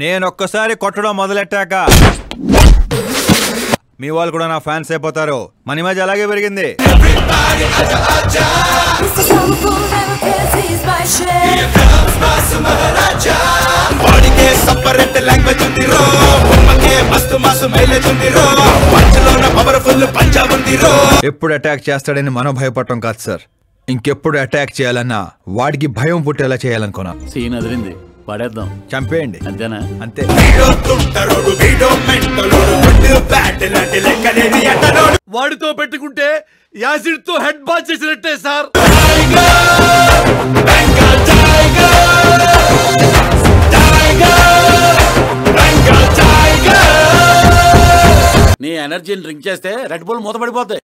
నేను ఒక్కసారి కొట్టడం మొదలెట్టాక మీ వాళ్ళు కూడా నా ఫ్యాన్స్ అయిపోతారు. మన ఇమేజ్ అలాగే పెరిగింది. ఎప్పుడు అటాక్ చేస్తాడని మనం భయపడటం కాదు సార్, ఇంకెప్పుడు అటాక్ చేయాలన్నా వాడికి భయం పుట్టేలా చేయాలనుకున్నా. సీన్ అదిరింది, పడేద్దాం, చంపేయండి, అంతేనా? అంతే. వాడితో పెట్టుకుంటే యాసిడ్ తో హెడ్ బాత్ చేసినట్టే సార్. నీ ఎనర్జీని డ్రింక్ చేస్తే రెడ్ బుల్ మూతపడిపోతాయి.